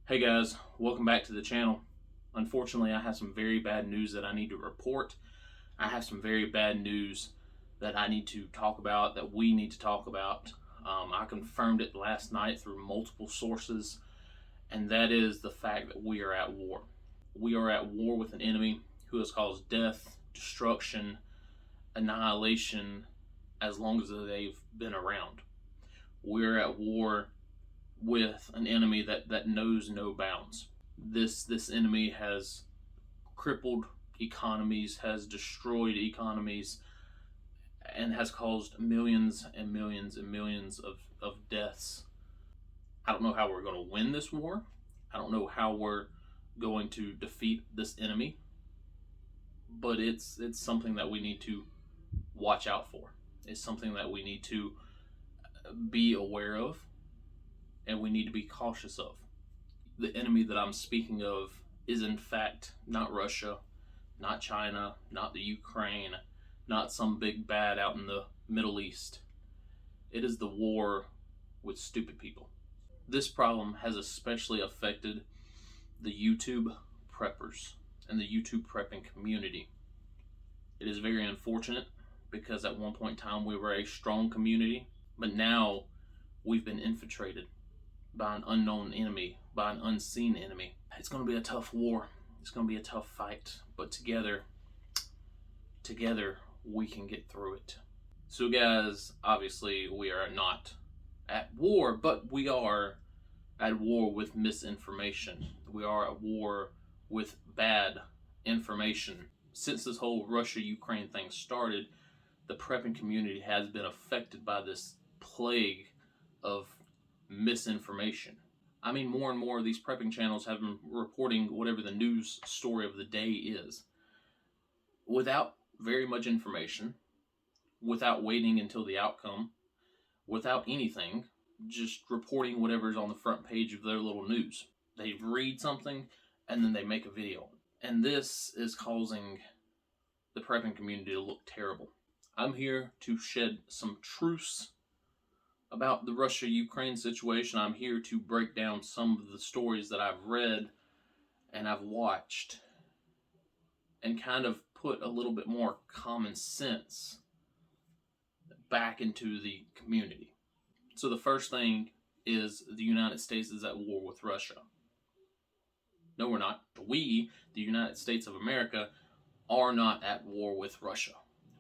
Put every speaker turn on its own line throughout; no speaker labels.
Hey guys, welcome back to the channel. Unfortunately, I have some very bad news that I need to report. I have some very bad news that I need to talk about, that we need to talk about. I confirmed it last night through multiple sources, and that is the fact that we are at war. We are at war with an enemy who has caused death, destruction, annihilation as long as they've been around. We're at war with an enemy that knows no bounds. This enemy has crippled economies, has destroyed economies, and has caused millions and millions and millions of deaths. I don't know how we're going to win this war. I don't know how we're going to defeat this enemy, but it's something that we need to watch out for. It's something that we need to be aware of, and we need to be cautious of. The enemy that I'm speaking of is in fact not Russia, not China, not the Ukraine, not some big bad out in the Middle East. It is the war with stupid people. This problem has especially affected the YouTube preppers and the YouTube prepping community. It is very unfortunate because at one point in time we were a strong community, but now we've been infiltrated by an unknown enemy, by an unseen enemy. It's going to be a tough war. It's going to be a tough fight, but together we can get through it. So guys, obviously we are not at war, but we are at war with misinformation. We are at war with bad information. Since this whole Russia-Ukraine thing started, the prepping community has been affected by this plague of misinformation. I mean, more and more of these prepping channels have been reporting whatever the news story of the day is, without very much information, without waiting until the outcome, without anything, just reporting whatever's on the front page of their little news. They read something and then they make a video. And this is causing the prepping community to look terrible. I'm here to shed some truths about the Russia-Ukraine situation. I'm here to break down some of the stories that I've read and I've watched and kind of put a little bit more common sense back into the community. So the first thing is the United States is at war with Russia. No, we're not. We, the United States of America, are not at war with Russia.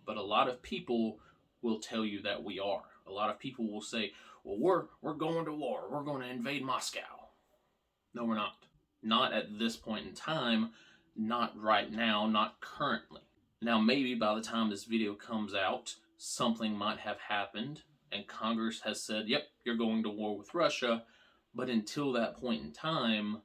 But a lot of people will tell you that we are. A lot of people will say, well, we're going to war. We're going to invade Moscow. No, we're not. Not at this point in time. Not right now. Not currently. Now, maybe by the time this video comes out, something might have happened and Congress has said, yep, you're going to war with Russia. But until that point in time,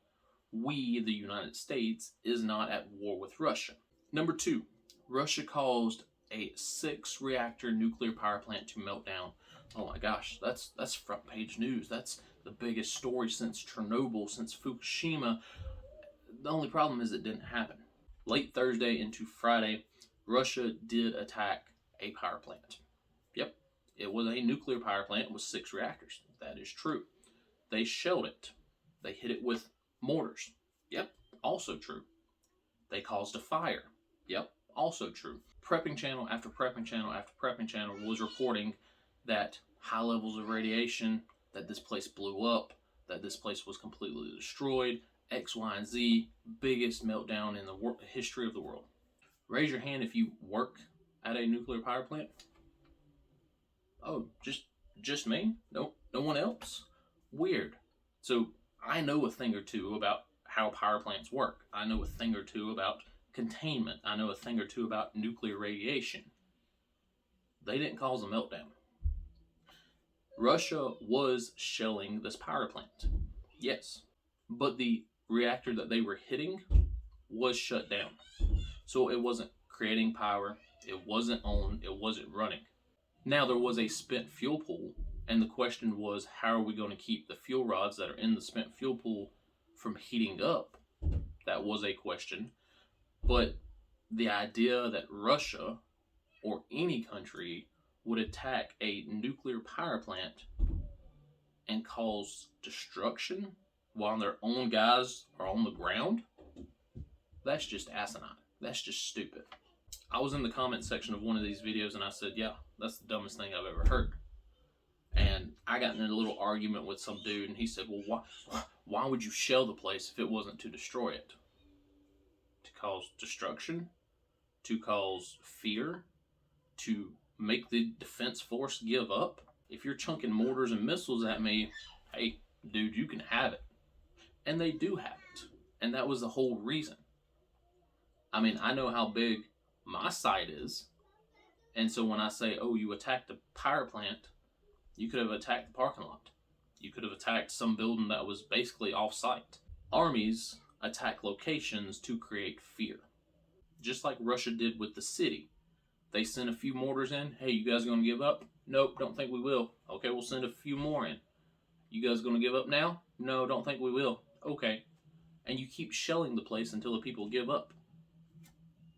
we, the United States, is not at war with Russia. Number two, Russia caused a 6-reactor nuclear power plant to melt down. Oh my gosh, that's front page news. That's the biggest story since Chernobyl, since Fukushima. The only problem is it didn't happen. Late Thursday into Friday, Russia did attack a power plant. Yep, it was a nuclear power plant with 6 reactors. That is true. They shelled it. They hit it with mortars. Yep, also true. They caused a fire. Yep, also true. Prepping channel after prepping channel after prepping channel was reporting that high levels of radiation, that this place blew up, that this place was completely destroyed, X, Y, and Z, biggest meltdown in the history of the world. Raise your hand if you work at a nuclear power plant. Oh, just me? No one else? Weird. So I know a thing or two about how power plants work. I know a thing or two about containment. I know a thing or two about nuclear radiation. They didn't cause a meltdown. Russia was shelling this power plant. Yes. But the reactor that they were hitting was shut down. So it wasn't creating power. It wasn't on. It wasn't running. Now there was a spent fuel pool. And the question was, how are we going to keep the fuel rods that are in the spent fuel pool from heating up? That was a question. But the idea that Russia or any country would attack a nuclear power plant and cause destruction while their own guys are on the ground, that's just asinine. That's just stupid. I was in the comment section of one of these videos and I said, yeah, that's the dumbest thing I've ever heard. And I got in a little argument with some dude and he said, well, why would you shell the place if it wasn't to destroy it? To cause destruction? To cause fear? To make the defense force give up? If you're chunking mortars and missiles at me, hey, dude, you can have it. And they do have it. And that was the whole reason. I mean, I know how big my site is. And so when I say, oh, you attacked the power plant, you could have attacked the parking lot. You could have attacked some building that was basically off-site. Armies attack locations to create fear. Just like Russia did with the city. They sent a few mortars in. Hey, you guys going to give up? Nope, don't think we will. Okay, we'll send a few more in. You guys going to give up now? No, don't think we will. Okay. And you keep shelling the place until the people give up.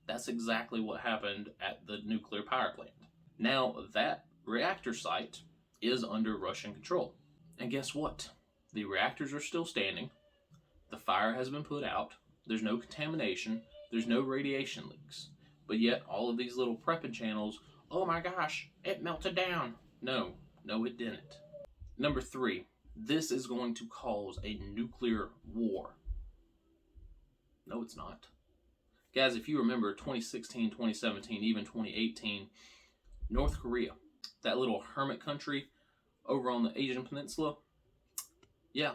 That's exactly what happened at the nuclear power plant. Now, that reactor site is under Russian control. And guess what? The reactors are still standing. The fire has been put out. There's no contamination. There's no radiation leaks. But yet, all of these little prepping channels, oh my gosh, it melted down. No, it didn't. Number 3, this is going to cause a nuclear war. No, it's not. Guys, if you remember 2016, 2017, even 2018, North Korea, that little hermit country over on the Asian Peninsula, yeah,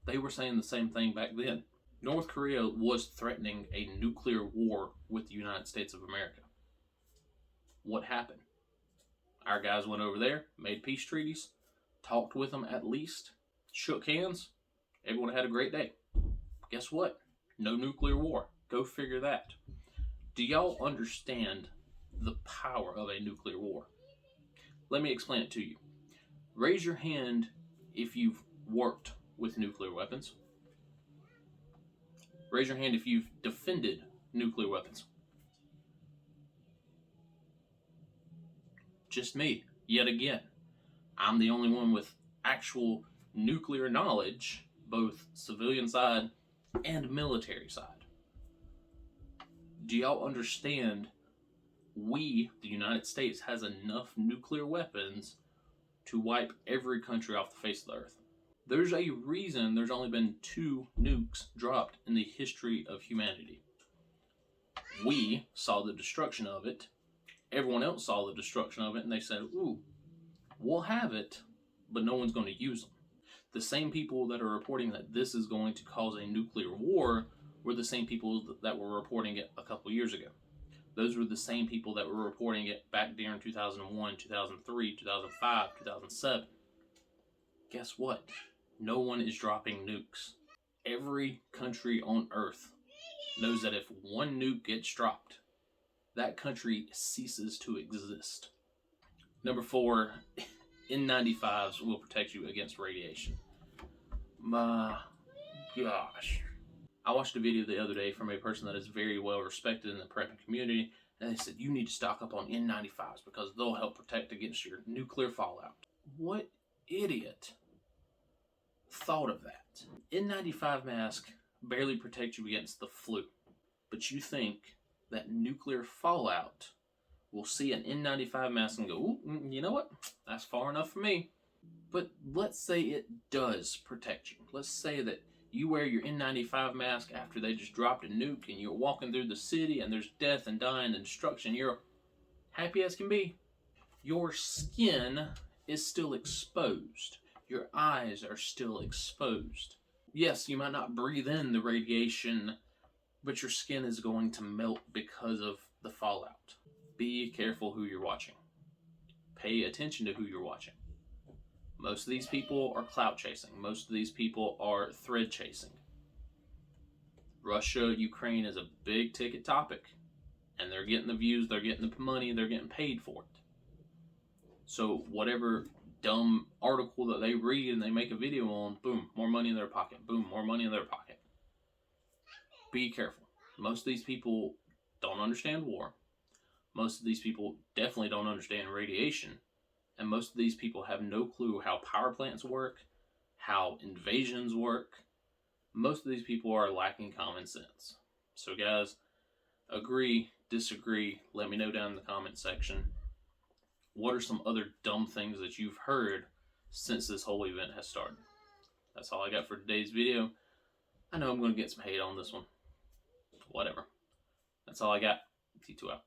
they were saying the same thing back then. North Korea was threatening a nuclear war with the United States of America. What happened? Our guys went over there, made peace treaties, talked with them at least, shook hands, everyone had a great day. Guess what? No nuclear war. Go figure that. Do y'all understand the power of a nuclear war? Let me explain it to you. Raise your hand if you've worked with nuclear weapons. Raise your hand if you've defended nuclear weapons. Just me, yet again. I'm the only one with actual nuclear knowledge, both civilian side and military side. Do y'all understand we, the United States, has enough nuclear weapons to wipe every country off the face of the earth? There's a reason there's only been 2 nukes dropped in the history of humanity. We saw the destruction of it. Everyone else saw the destruction of it, and they said, ooh, we'll have it, but no one's going to use them. The same people that are reporting that this is going to cause a nuclear war were the same people that were reporting it a couple years ago. Those were the same people that were reporting it back during 2001, 2003, 2005, 2007. Guess what? No one is dropping nukes. Every country on Earth knows that if one nuke gets dropped, that country ceases to exist. Number 4, N95s will protect you against radiation. My gosh. I watched a video the other day from a person that is very well respected in the prepping community, and they said, you need to stock up on N95s because they'll help protect against your nuclear fallout. What idiot thought of that? N95 mask barely protects you against the flu, but you think that nuclear fallout will see an N95 mask and go, ooh, you know what? That's far enough for me. But let's say it does protect you. Let's say that you wear your N95 mask after they just dropped a nuke and you're walking through the city and there's death and dying and destruction. You're happy as can be. Your skin is still exposed. Your eyes are still exposed. Yes, you might not breathe in the radiation, but your skin is going to melt because of the fallout. Be careful who you're watching. Pay attention to who you're watching. Most of these people are clout chasing. Most of these people are thread chasing. Russia, Ukraine is a big ticket topic. And they're getting the views, they're getting the money, they're getting paid for it. So whatever dumb article that they read and they make a video on, boom, more money in their pocket. Boom, more money in their pocket. Be careful. Most of these people don't understand war. Most of these people definitely don't understand radiation. And most of these people have no clue how power plants work, how invasions work, most of these people are lacking common sense. So guys, agree, disagree, let me know down in the comment section. What are some other dumb things that you've heard since this whole event has started? That's all I got for today's video. I know I'm going to get some hate on this one. Whatever. That's all I got. T2 out.